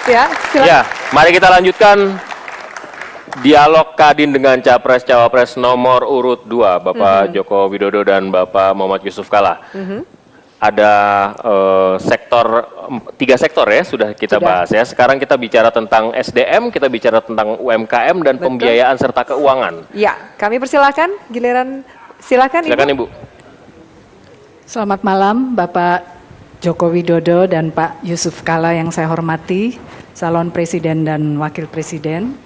Ya, silakan. Ya, mari kita lanjutkan dialog Kadin dengan Capres-Cawapres nomor urut 2, Bapak Joko Widodo dan Bapak Muhammad Yusuf Kalla. Ada tiga sektor ya sudah kita bahas ya. Sekarang kita bicara tentang SDM, kita bicara tentang UMKM dan pembiayaan serta keuangan. Ya, kami persilahkan giliran silakan Ibu. Selamat malam Bapak Joko Widodo dan Pak Yusuf Kalla yang saya hormati, calon presiden dan wakil presiden.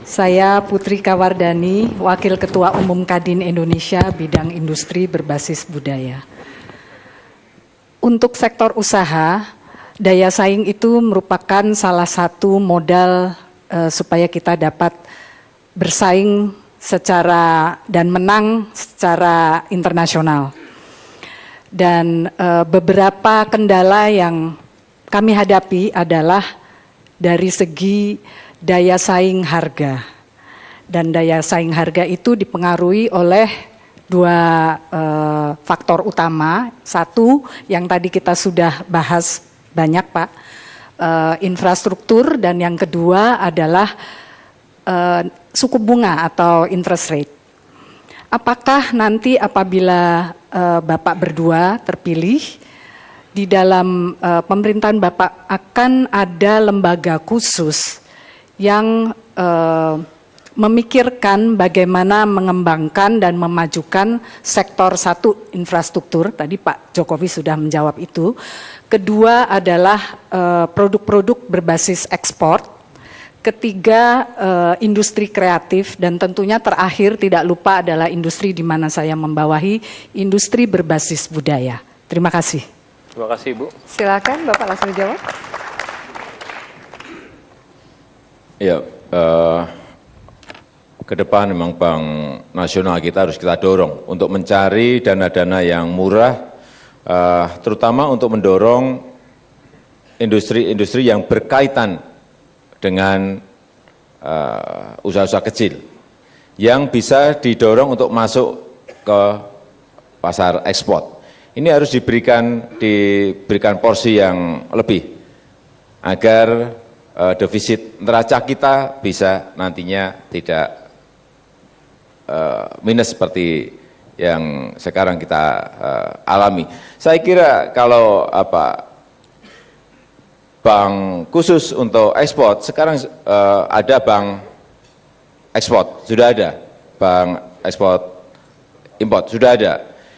Saya Putri Kawardani, Wakil Ketua Umum Kadin Indonesia bidang industri berbasis budaya. Untuk sektor usaha, daya saing itu merupakan salah satu modal supaya kita dapat bersaing secara dan menang secara internasional. Dan beberapa kendala yang kami hadapi adalah dari segi daya saing harga. Dan daya saing harga itu dipengaruhi oleh dua faktor utama. Satu, yang tadi kita sudah bahas banyak Pak, infrastruktur, dan yang kedua adalah suku bunga atau interest rate. Apakah nanti apabila Bapak berdua terpilih, di dalam pemerintahan Bapak akan ada lembaga khusus yang memikirkan bagaimana mengembangkan dan memajukan sektor satu infrastruktur, tadi Pak Jokowi sudah menjawab itu. Kedua adalah produk-produk berbasis ekspor. Ketiga, industri kreatif, dan tentunya terakhir tidak lupa adalah industri di mana saya membawahi industri berbasis budaya. Terima kasih. Terima kasih Ibu. Silakan Bapak langsung jawab. Ya, ke depan memang Bank Nasional kita harus kita dorong untuk mencari dana-dana yang murah, terutama untuk mendorong industri-industri yang berkaitan dengan usaha-usaha kecil yang bisa didorong untuk masuk ke pasar ekspor. Ini harus diberikan porsi yang lebih agar defisit neraca kita bisa nantinya tidak minus seperti yang sekarang kita alami. Saya kira kalau bank khusus untuk ekspor, sekarang ada bank ekspor, sudah ada, bank ekspor import, sudah ada.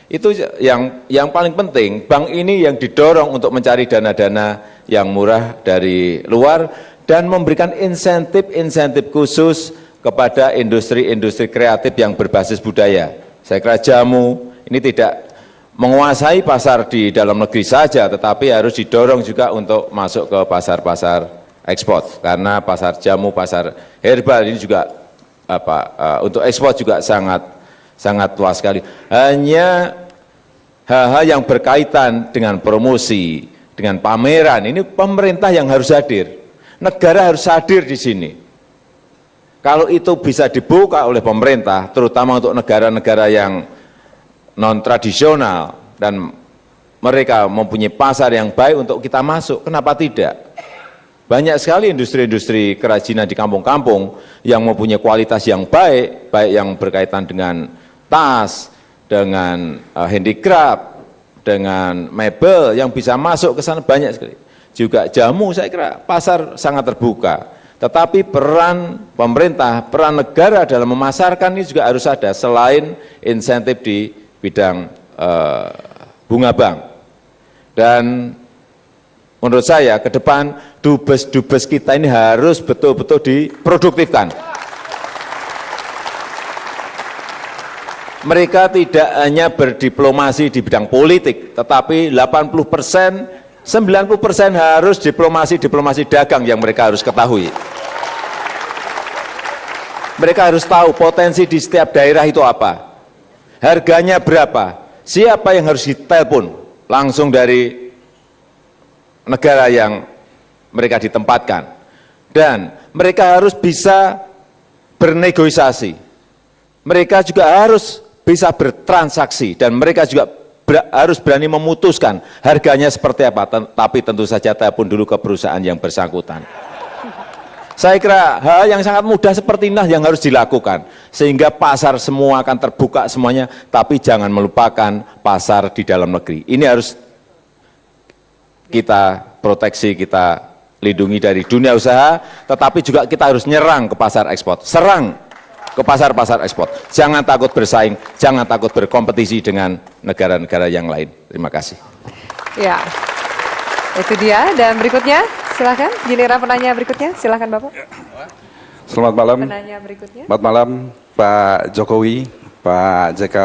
Itu yang paling penting, bank ini yang didorong untuk mencari dana-dana yang murah dari luar dan memberikan insentif-insentif khusus kepada industri-industri kreatif yang berbasis budaya. Saya kira jamu ini tidak menguasai pasar di dalam negeri saja, tetapi harus didorong juga untuk masuk ke pasar-pasar ekspor. Karena pasar jamu, pasar herbal ini juga untuk ekspor juga sangat luas sekali. Hanya hal-hal yang berkaitan dengan promosi, dengan pameran, ini pemerintah yang harus hadir. Negara harus hadir di sini. Kalau itu bisa dibuka oleh pemerintah, terutama untuk negara-negara yang non-tradisional dan mereka mempunyai pasar yang baik untuk kita masuk, kenapa tidak? Banyak sekali industri-industri kerajinan di kampung-kampung yang mempunyai kualitas yang baik, baik yang berkaitan dengan tas, dengan handicraft, dengan mebel yang bisa masuk ke sana banyak sekali. Juga jamu, saya kira pasar sangat terbuka. Tetapi peran pemerintah, peran negara dalam memasarkan ini juga harus ada selain insentif di bidang bunga bank. Dan menurut saya ke depan dubes-dubes kita ini harus betul-betul diproduktifkan. Mereka tidak hanya berdiplomasi di bidang politik, tetapi 80%, 90% harus diplomasi dagang yang mereka harus ketahui. Mereka harus tahu potensi di setiap daerah itu apa. Harganya berapa? Siapa yang harus ditelepon langsung dari negara yang mereka ditempatkan. Dan mereka harus bisa bernegosiasi. Mereka juga harus bisa bertransaksi dan mereka juga harus berani memutuskan harganya seperti apa, tapi tentu saja telepon dulu ke perusahaan yang bersangkutan. Saya kira hal yang sangat mudah seperti inilah yang harus dilakukan, sehingga pasar semua akan terbuka semuanya, tapi jangan melupakan pasar di dalam negeri. Ini harus kita proteksi, kita lindungi dari dunia usaha, tetapi juga kita harus nyerang ke pasar ekspor, serang ke pasar-pasar ekspor. Jangan takut bersaing, jangan takut berkompetisi dengan negara-negara yang lain. Terima kasih. Ya, itu dia. Dan berikutnya, silakan giliran penanya berikutnya. Silakan Bapak. Selamat malam. Penanya berikutnya. Selamat malam Pak Jokowi, Pak JK.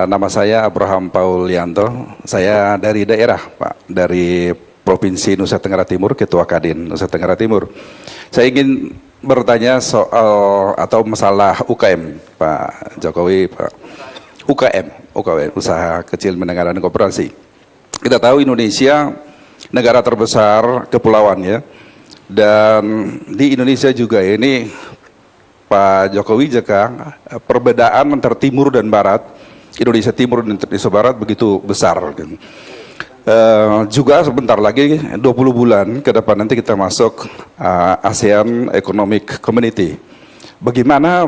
Nama saya Abraham Paulianto. Saya dari daerah, Pak, dari Provinsi Nusa Tenggara Timur, Ketua Kadin Nusa Tenggara Timur. Saya ingin bertanya soal atau masalah UKM, Pak Jokowi, Pak. UKM, usaha kecil menengah dan koperasi. Kita tahu Indonesia negara terbesar kepulauan ya, dan di Indonesia juga ini Pak Jokowi JK, perbedaan antara timur dan barat, Indonesia Timur dan Indonesia Barat begitu besar. Juga sebentar lagi 20 bulan ke depan nanti kita masuk ASEAN Economic Community. Bagaimana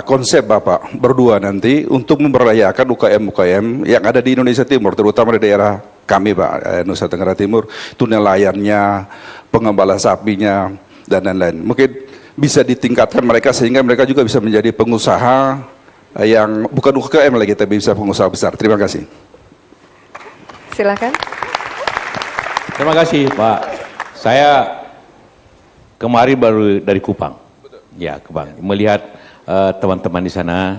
konsep Bapak berdua nanti untuk memberdayakan UKM-UKM yang ada di Indonesia Timur, terutama di daerah kami Pak, Nusa Tenggara Timur, itu nelayannya, pengembalan sapinya, dan lain-lain. Mungkin bisa ditingkatkan mereka sehingga mereka juga bisa menjadi pengusaha yang bukan UKM lagi, tapi bisa pengusaha besar. Terima kasih. Silakan. Terima kasih Pak. Saya kemarin baru dari Kupang. Ya, Kupang. Melihat teman-teman di sana.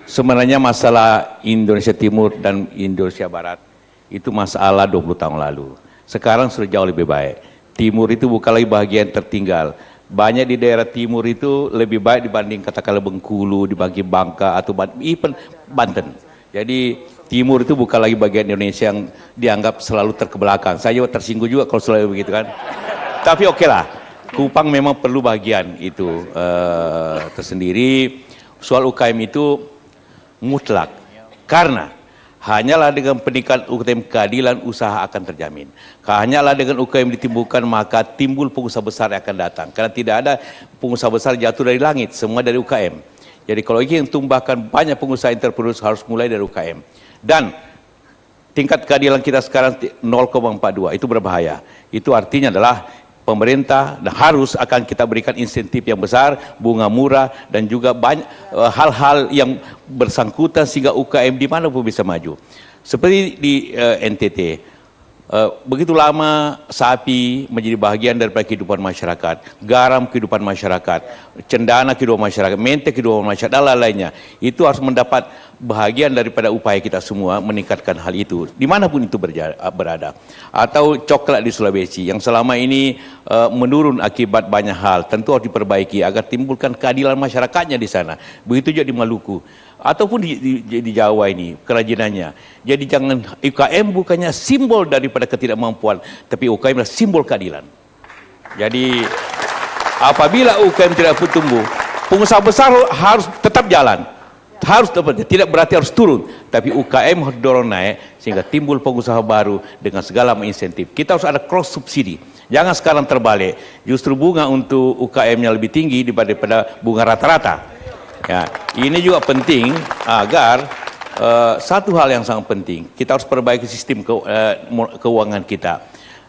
Sebenarnya masalah Indonesia Timur dan Indonesia Barat itu masalah 20 tahun lalu. Sekarang sudah jauh lebih baik. Timur itu bukan lagi bagian tertinggal. Banyak di daerah timur itu lebih baik dibanding katakanlah Bengkulu, dibagi Bangka atau even Banten. Jadi timur itu bukan lagi bagian Indonesia yang dianggap selalu terkebelakang. Saya juga tersinggung juga kalau selalu begitu kan. Tapi oke lah, Kupang memang perlu bagian itu tersendiri. Soal UKM itu mutlak. Karena hanyalah dengan peningkatan UKM keadilan usaha akan terjamin. Hanyalah dengan UKM ditimbulkan maka timbul pengusaha besar yang akan datang. Karena tidak ada pengusaha besar jatuh dari langit, semua dari UKM. Jadi kalau ingin tumbahkan banyak pengusaha entrepreneur harus mulai dari UKM. Dan tingkat keadilan kita sekarang 0,42, itu berbahaya. Itu artinya adalah pemerintah dan harus akan kita berikan insentif yang besar, bunga murah, dan juga banyak hal-hal yang bersangkutan sehingga UKM di mana pun bisa maju. Seperti di NTT, begitu lama sapi menjadi bagian daripada kehidupan masyarakat, garam kehidupan masyarakat, cendana kehidupan masyarakat, mente kehidupan masyarakat, dan lain-lainnya. Itu harus mendapat bahagian daripada upaya kita semua meningkatkan hal itu, dimanapun itu berada. Atau coklat di Sulawesi, yang selama ini menurun akibat banyak hal, tentu harus diperbaiki agar timbulkan keadilan masyarakatnya di sana. Begitu juga di Maluku. Ataupun di Jawa ini, kerajinannya. Jadi jangan, UKM bukannya simbol daripada ketidakmampuan, tapi UKM adalah simbol keadilan. Jadi, apabila UKM tidak tumbuh, pengusaha besar harus tetap jalan. Harus tetap, tidak berarti harus turun. Tapi UKM harus dorong naik, sehingga timbul pengusaha baru dengan segala insentif. Kita harus ada cross subsidi. Jangan sekarang terbalik. Justru bunga untuk UKM-nya lebih tinggi daripada bunga rata-rata. Ya, ini juga penting agar satu hal yang sangat penting, kita harus perbaiki sistem keuangan kita.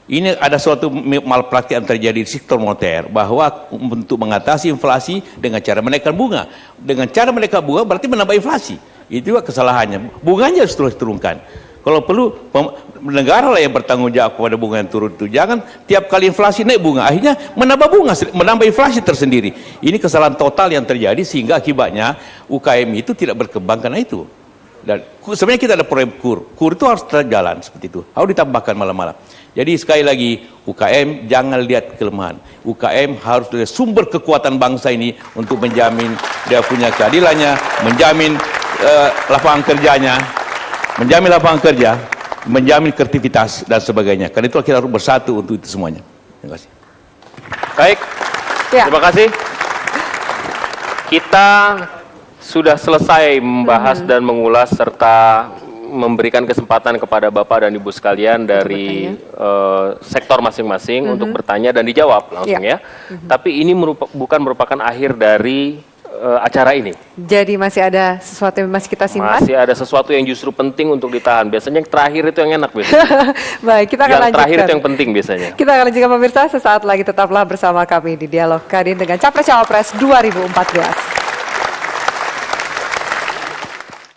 Ini ada suatu malpraktik yang terjadi di sektor moneter, bahwa untuk mengatasi inflasi dengan cara menaikkan bunga. Dengan cara menaikkan bunga berarti menambah inflasi. Itu juga kesalahannya. Bunganya harus terus turunkan. Kalau perlu negara lah yang bertanggung jawab kepada bunga yang turun itu. Jangan tiap kali inflasi naik bunga, akhirnya menambah bunga, menambah inflasi tersendiri. Ini kesalahan total yang terjadi sehingga akibatnya UKM itu tidak berkembang karena itu. Dan sebenarnya kita ada proyek KUR itu harus terjalan seperti itu. Harus ditambahkan malam-malam. Jadi sekali lagi UKM jangan lihat kelemahan. UKM harus dari sumber kekuatan bangsa ini untuk menjamin dia punya keadilannya, menjamin lapangan kerjanya, menjamin lapangan kerja, menjamin kreativitas dan sebagainya. Karena itu kita harus bersatu untuk itu semuanya. Terima kasih. Baik, Ya. terima kasih. Kita sudah selesai membahas dan mengulas serta memberikan kesempatan kepada Bapak dan Ibu sekalian dari sektor masing-masing untuk bertanya dan dijawab langsung ya. Tapi ini bukan merupakan akhir dari acara ini. Jadi masih ada sesuatu yang masih kita simpan? Masih ada sesuatu yang justru penting untuk ditahan. Biasanya yang terakhir itu yang enak biasanya. Baik, kita akan yang lanjutkan. terakhir itu yang penting biasanya. Kita akan lanjutkan pemirsa, sesaat lagi tetaplah bersama kami di Dialog Kadin dengan Capres Cawapres 2014.